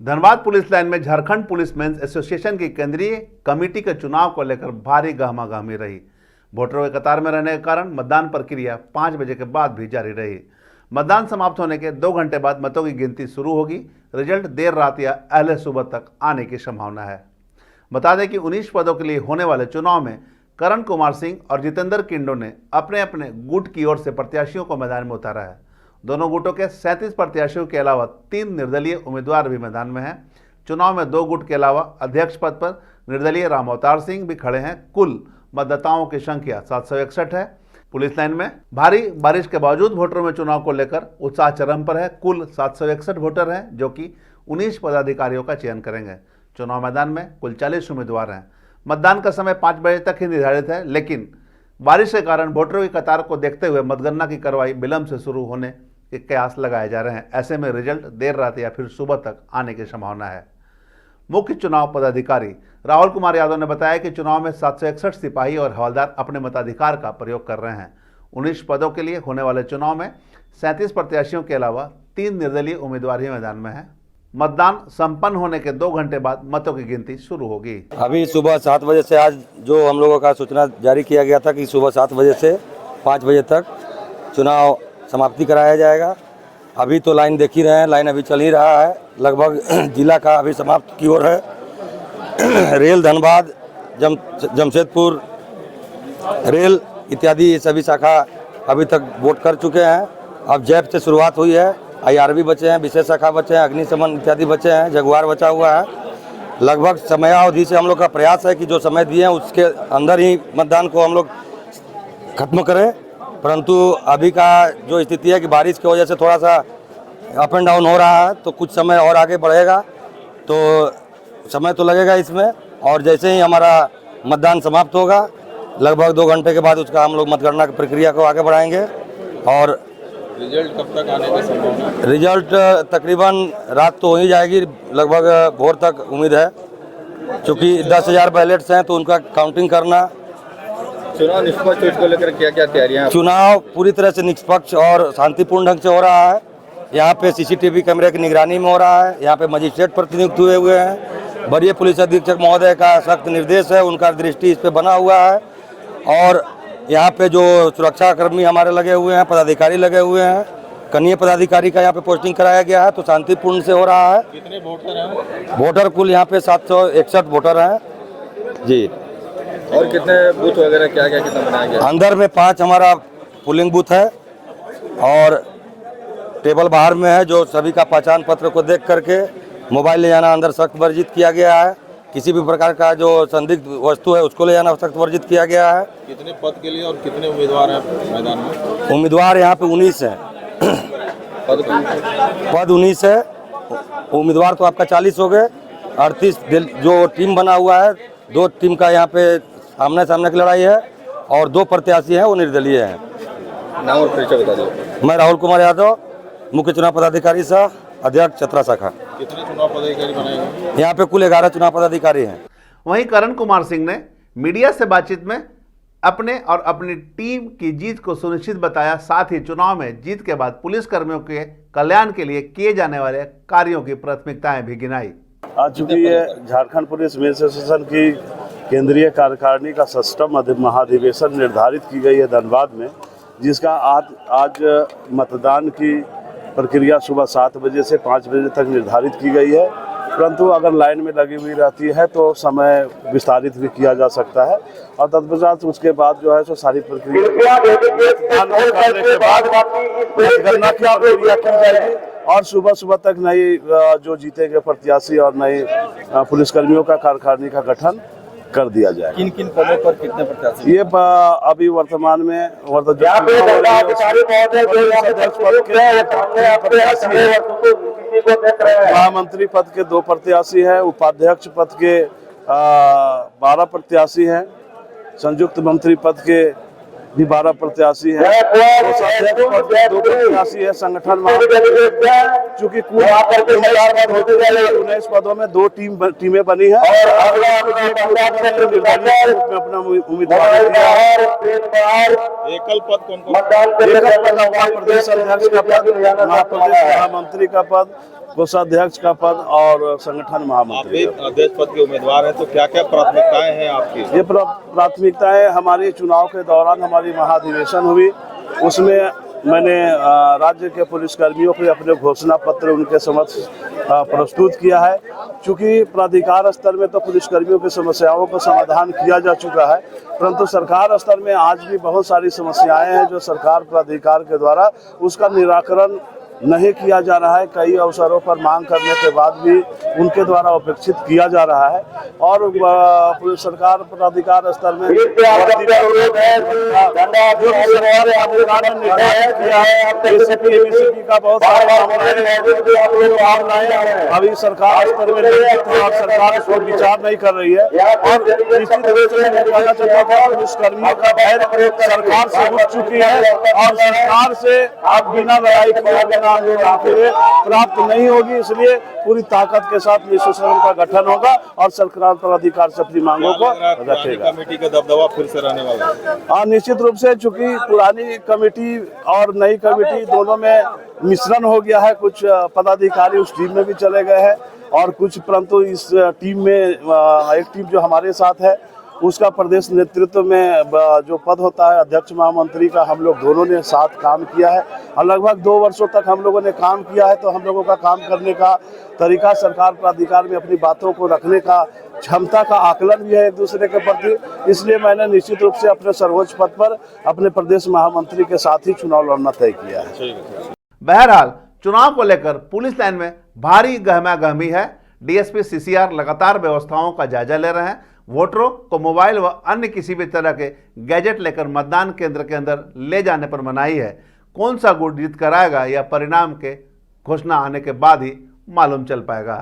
Dhanbad police line में Jharkhand police men's association की केंद्रीय कमेटी के चुनाव को लेकर भारी गहमागहमी रही। वोटरों के कतार में रहने के कारण मतदान प्रक्रिया 5 बजे के बाद भी जारी रही। मतदान समाप्त होने के 2 घंटे बाद मतों की गिनती शुरू होगी। रिजल्ट देर रात या अहले सुबह तक आने की संभावना है। बता दें कि 19 पदों के लिए होने वाले चुनाव में करण कुमार सिंह और जितेंद्र किंडो ने अपने अपने गुट की ओर से प्रत्याशियों को मैदान में उतारा है। दोनों गुटों के 37 प्रत्याशियों के अलावा 3 निर्दलीय उम्मीदवार भी मैदान में हैं। चुनाव में 2 गुट के अलावा अध्यक्ष पद पर निर्दलीय राम अवतार सिंह भी खड़े हैं। कुल मतदाताओं की संख्या 761 है। पुलिस लाइन में भारी बारिश के बावजूद वोटरों में चुनाव को लेकर उत्साह चरम पर है। कुल 761 वोटर हैं जो कि 19 पदाधिकारियों का चयन करेंगे। चुनाव मैदान में कुल 40 उम्मीदवार हैं। मतदान का समय 5 बजे तक ही निर्धारित है, लेकिन बारिश के कारण वोटरों की कतार को देखते हुए मतगणना की कार्रवाई विलंब से शुरू होने के कयास लगाए जा रहे हैं। ऐसे में रिजल्ट देर रात या फिर सुबह तक आने की संभावना है। मुख्य चुनाव पदाधिकारी राहुल कुमार यादव ने बताया कि चुनाव में 761 सिपाही और हवलदार अपने मताधिकार का प्रयोग कर रहे हैं। 19 पदों के लिए होने वाले चुनाव में 37 प्रत्याशियों के अलावा 3 निर्दलीय उम्मीदवार ही मैदान में हैं। मतदान संपन्न होने के 2 घंटे बाद मतों की गिनती शुरू होगी। अभी सुबह 7 बजे से आज जो हम लोगों का सूचना जारी किया गया था कि सुबह 7 बजे से 5 बजे तक चुनाव समाप्ति कराया जाएगा। अभी तो लाइन देख ही रहे हैं, लाइन अभी चल ही रहा है। लगभग जिला का अभी समाप्त की ओर है। रेल धनबाद, जमशेदपुर रेल इत्यादि सभी शाखा अभी तक वोट कर चुके हैं। अब जैप से शुरुआत हुई है। IRB बचे हैं, विशेष शाखा बचे हैं, अग्निशमन इत्यादि बचे हैं, जगुआर बचा हुआ है। लगभग समयावधि से हम लोग का प्रयास है कि जो समय दिए हैं उसके अंदर ही मतदान को हम लोग खत्म करें, परंतु अभी का जो स्थिति है कि बारिश की वजह से थोड़ा सा अप एंड डाउन हो रहा है, तो कुछ समय और आगे बढ़ेगा तो समय तो लगेगा इसमें। और जैसे ही हमारा मतदान समाप्त होगा लगभग 2 घंटे के बाद उसका हम लोग मतगणना की प्रक्रिया को आगे बढ़ाएंगे। और रिजल्ट कब तक आने की संभावना है? रिजल्ट तकरीबन रात तो हो ही जाएगी, लगभग भोर तक उम्मीद है। क्योंकि 10,000 बैलेट्स हैं तो उनका काउंटिंग करना। चुनाव निष्पक्ष को लेकर क्या क्या तैयारियां? चुनाव पूरी तरह से निष्पक्ष और शांतिपूर्ण ढंग से हो रहा है। यहाँ पे CCTV कैमरे की निगरानी में हो रहा है। यहाँ पे मजिस्ट्रेट प्रतिनियुक्त हुए हैं। वरीय पुलिस अधीक्षक महोदय का सख्त निर्देश है, उनका दृष्टि इस पे बना हुआ है। और यहाँ पे जो सुरक्षा कर्मी हमारे लगे हुए हैं, पदाधिकारी लगे हुए हैं, कनीय पदाधिकारी का यहाँ पे पोस्टिंग कराया गया है, तो शांतिपूर्ण से हो रहा है। कितने वोटर हैं? वोटर कुल यहाँ पे 761 वोटर हैं जी। और कितने बूथ वगैरह क्या क्या कितना बनाया गया? अंदर में 5 हमारा पोलिंग बूथ है और टेबल बाहर में है, जो सभी का पहचान पत्र को देख करके मोबाइल ले जाना अंदर सख्त वर्जित किया गया है। किसी भी प्रकार का जो संदिग्ध वस्तु है उसको ले जाना सख्त वर्जित किया गया है। कितने पद के लिए और कितने उम्मीदवार हैं मैदान में? उम्मीदवार यहाँ पे 19 हैं। पद 19 है, उम्मीदवार तो आपका 40 हो गए। 38 जो टीम बना हुआ है, 2 टीम का यहाँ पे आमने सामने की लड़ाई है और 2 प्रत्याशी हैं वो निर्दलीय हैं। नाम और परिचय बता दो। मैं राहुल कुमार यादव, मुख्य चुनाव पदाधिकारी सह अध्यक्ष चतरा शाखा। कितने चुनाव पदाधिकारी बनाए गए? यहाँ पे कुल 11 चुनाव पदाधिकारी हैं। वहीं करण कुमार सिंह ने मीडिया से बातचीत में अपने और अपनी टीम की जीत को सुनिश्चित बताया। साथ ही चुनाव में जीत के बाद पुलिस कर्मियों के कल्याण के लिए किए जाने वाले कार्यों की प्राथमिकताएं भी गिनाई। आज चूंकि ये झारखंड पुलिस मेंस एसोसिएशन की केंद्रीय कार्यकारिणी का 6वां महाधिवेशन निर्धारित की गई है धनबाद में, जिसका आज मतदान की प्रक्रिया सुबह 7 बजे से 5 बजे तक निर्धारित की गई है। परंतु अगर लाइन में लगी हुई रहती है तो समय विस्तारित भी किया जा सकता है और तत्पश्चात उसके बाद जो है सो सारी प्रक्रिया करने के बाद मतगणना की प्रक्रिया की जाएगी और सुबह तक नई जो जीतेंगे प्रत्याशी और नए पुलिसकर्मियों का कार्यकारिणी का गठन कर दिया जाए। किन किन पदों पर कितने प्रत्याशी? ये अभी वर्तमान में महामंत्री पद के 2 प्रत्याशी हैं, उपाध्यक्ष पद के 12 प्रत्याशी हैं, संयुक्त मंत्री पद के भी 12 प्रत्याशी है, कोषाध्यक्ष पद के 2 प्रत्याशी है, संगठन महामंत्री। चूंकि कुल 19 पदों में 2 टीमें बनी है और अपना उम्मीदवार दिया है। एकल पद कौन कौन? एकल पद प्रदेश अध्यक्ष का पद, महाप्रदेश महामंत्री का पद, कोषाध्यक्ष का पद और संगठन महामंत्री। आप अध्यक्ष पद के उम्मीदवार हैं, तो क्या क्या प्राथमिकताएं हैं आपकी? ये प्राथमिकताएं हमारी चुनाव के दौरान हमारी महाधिवेशन हुई, उसमें मैंने राज्य के पुलिसकर्मियों को अपने घोषणा पत्र उनके समक्ष प्रस्तुत किया है। चूंकि प्राधिकार स्तर में तो पुलिसकर्मियों की समस्याओं का समाधान किया जा चुका है, परंतु सरकार स्तर में आज भी बहुत सारी समस्याएं हैं जो सरकार प्राधिकार के द्वारा उसका निराकरण नहीं किया जा रहा है। कई अवसरों पर मांग करने के बाद भी उनके द्वारा उपेक्षित किया जा रहा है और सरकार प्राधिकार स्तर में का बहुत अभी सरकार स्तर में और सरकार इस पर विचार नहीं कर रही है। और निश्चित रूप से कहना चाहता था पुलिसकर्मियों का भय सरकार से उठ चुकी है और सरकार से आप बिना लड़ाई किए प्राप्त नहीं होगी, इसलिए पूरी ताकत के साथ निष्पक्ष का गठन होगा और सरकार प्राधिकार से अपनी मांगों को रखेगा। कमेटी का दबदबा फिर से रहने वाला है? हाँ, निश्चित रूप से, चूंकि पुरानी कमेटी और नई कमेटी दोनों में मिश्रण हो गया है। कुछ पदाधिकारी उस टीम में भी चले गए हैं और कुछ, परंतु इस टीम में एक टीम जो हमारे साथ है उसका प्रदेश नेतृत्व में जो पद होता है अध्यक्ष महामंत्री का, हम लोग दोनों ने साथ काम किया है और लगभग 2 वर्षों तक हम लोगों ने काम किया है। तो हम लोगों का काम करने का तरीका, सरकार प्राधिकार में अपनी बातों को रखने का क्षमता का आकलन भी है एक दूसरे के प्रति, इसलिए मैंने निश्चित रूप से अपने सर्वोच्च पद पर अपने प्रदेश महामंत्री के साथ ही चुनाव लड़ना तय किया है। बहरहाल चुनाव को लेकर पुलिस लाइन में भारी गहमागहमी है। डीएसपी सीसीआर लगातार व्यवस्थाओं का जायजा ले रहे हैं। वोटरों को मोबाइल व अन्य किसी भी तरह के गैजेट लेकर मतदान केंद्र के अंदर ले जाने पर मनाही है। कौन सा गुट जीत कर आएगा या परिणाम के घोषणा आने के बाद ही मालूम चल पाएगा।